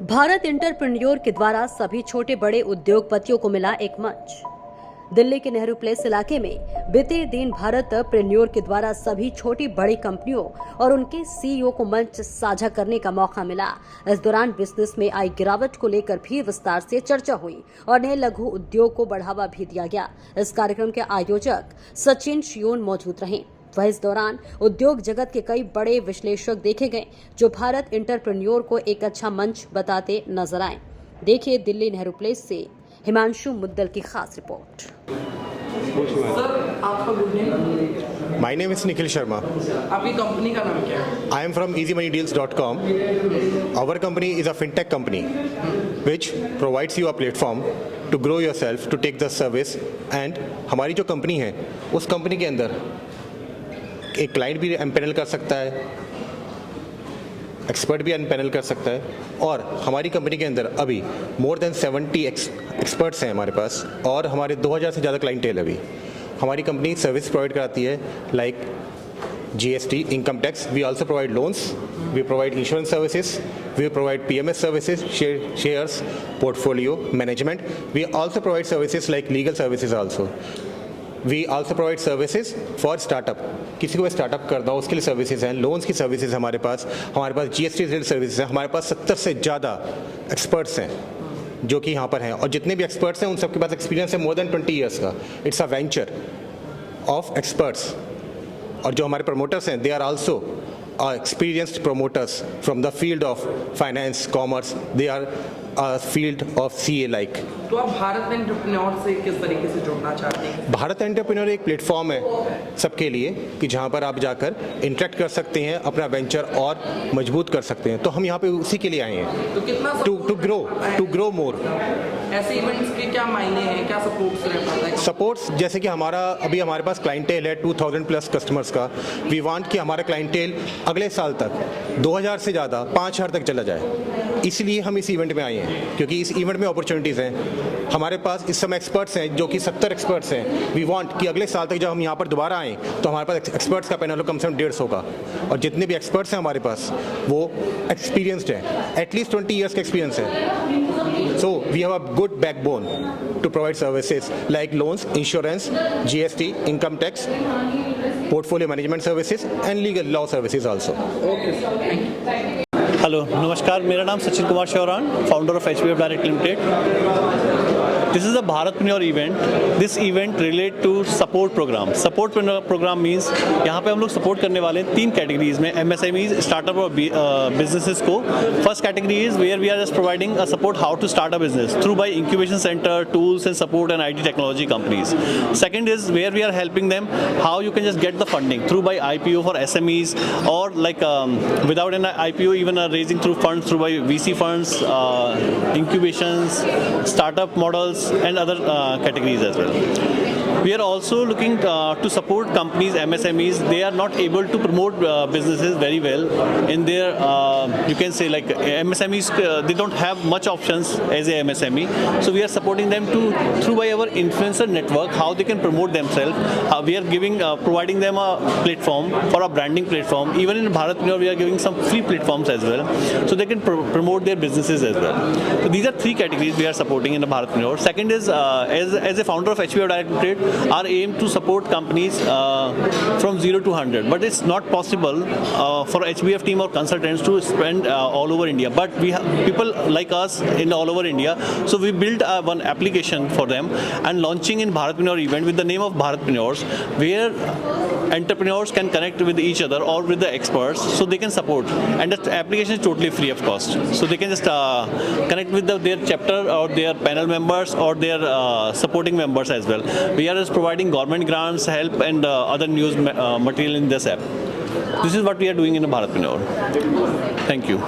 Bharat entrepreneur के द्वारा सभी छोटे बड़े उद्योगपतियों को मिला एक मंच। दिल्ली के नेहरू प्लेस इलाके में बीते दिन भारत प्रेन्योर के द्वारा सभी छोटी बड़ी कंपनियों और उनके सीईओ को मंच साझा करने का मौका मिला। इस दौरान बिजनेस में आई गिरावट को लेकर भी विस्तार से चर्चा हुई और नए लघु उद्योग को बढ़ावा भी दिया गया। इस कार्यक्रम के आयोजक सचिन शियोन मौजूद रहे। वह इस दौरान उद्योग जगत के कई बड़े विश्लेषक देखे गए जो भारत एंटरप्रेन्योर को एक अच्छा मंच बताते नजर आए। देखिए दिल्ली नेहरू प्लेस से हिमांशु मुद्दल की खास रिपोर्ट। सर, आपका good name? My name is Nikhil Sharma. आपकी कंपनी का नाम क्या है? I am from EasyMoneyDeals.com. Our company is a fintech company which provides you a platform to grow yourself, to take the service. And हमारी जो company है उस company के अंदर एक क्लाइंट भी एम्पैनल कर सकता है, एक्सपर्ट भी एम्पैनल कर सकता है और हमारी कंपनी के अंदर अभी मोर देन 70 एक्सपर्ट्स हैं हमारे पास और हमारे 2000 से ज़्यादा क्लाइंटेल अभी। हमारी कंपनी सर्विस प्रोवाइड कराती है like GST, income tax. We also provide loans. We provide insurance services. We provide PMS services, shares, portfolio management. We also provide services like legal services also. We also provide services for startup. किसी को startup करना हो उसके लिए services हैं, loans की services हमारे पास GST related services हैं। हमारे पास 70 से ज़्यादा एक्सपर्ट्स हैं जो कि यहाँ पर हैं और जितने भी एक्सपर्ट्स हैं उन सबके पास एक्सपीरियंस है मोर देन 20 ईयर्स का। It's a venture of experts. और जो हमारे प्रमोटर्स हैं they are also experienced promoters from the field of finance, commerce. They are a field of CA like. तो आप भारत एंटरप्रेन्योर से किस तरीके से जुड़ना चाहते हैं? भारत एंटरप्रेन्योर एक प्लेटफॉर्म है सबके लिए कि जहां पर आप जाकर इंटरेक्ट कर सकते हैं, अपना वेंचर और मजबूत कर सकते हैं। तो हम यहाँ पे उसी के लिए आए हैं। तो कितना टू ग्रो मोर। ऐसे इवेंट्स के क्या मायने हैं, क्या सपोर्ट्स रहता है? सपोर्ट्स जैसे कि अभी हमारे पास क्लाइंटेल है 2000 प्लस कस्टमर्स का। वी वांट कि हमारा क्लाइंटेल अगले साल तक 2000 से ज़्यादा 5000 तक चला जाए। इसलिए हम इस इवेंट में आए हैं क्योंकि इस इवेंट में अपॉर्चुनिटीज़ हैं। हमारे पास इस समय एक्सपर्ट्स हैं जो कि 70 एक्सपर्ट्स हैं। वी वांट कि अगले साल तक जब हम यहाँ पर दोबारा आएँ तो हमारे पास एक्सपर्ट्स का पैनल कम से कम 150 का और जितने भी एक्सपर्ट्स हैं हमारे पास वो एक्सपीरियंसड हैं, एटलीस्ट 20 ईयर्स का एक्सपीरियंस है। So we have a good backbone to provide services like loans, insurance, GST, income tax, portfolio management services and legal law services also. Hello नमस्कार, मेरा नाम Sachin Kumar Shoran, founder of HBF direct limited. This is a Bharatpreneur event. This event relate to support program. Support program means यहाँ पे हम लोग support करने वाले हैं 3 कैटेगरीज में MSMEs, स्टार्टअप और बिजनेसेस को। First category is where we are just providing a support how to start a business through by incubation centre, tools and support and IT technology companies. Second is where we are helping them how you can just get the funding through by IPO for SMEs और like without an IPO even raising through funds through by VC funds, incubations, startup models and other categories as well. We are also looking to support companies, MSMEs. They are not able to promote businesses very well in their, you can say like MSMEs, they don't have much options as a MSME. So we are supporting them through by our influencer network, how they can promote themselves. We are providing them a platform for a branding platform. Even in Bharatpreneur, we are giving some free platforms as well, so they can promote their businesses as well. So these are 3 categories we are supporting in the Bharatpreneur. Second is as a founder of HBF Direct Trade, our aim to support companies from 0 to 100, but it's not possible for HBF team or consultants to spend all over India, but we have people like us in all over India, so we built one application for them and launching in Bharatpreneur event with the name of Bharatpreneurs, where entrepreneurs can connect with each other or with the experts so they can support, and the application is totally free of cost, so they can just connect with their chapter or their panel members or their supporting members as well. We are just providing government grants, help and other news material in this app. This is what we are doing in Bharatpreneur. Thank you.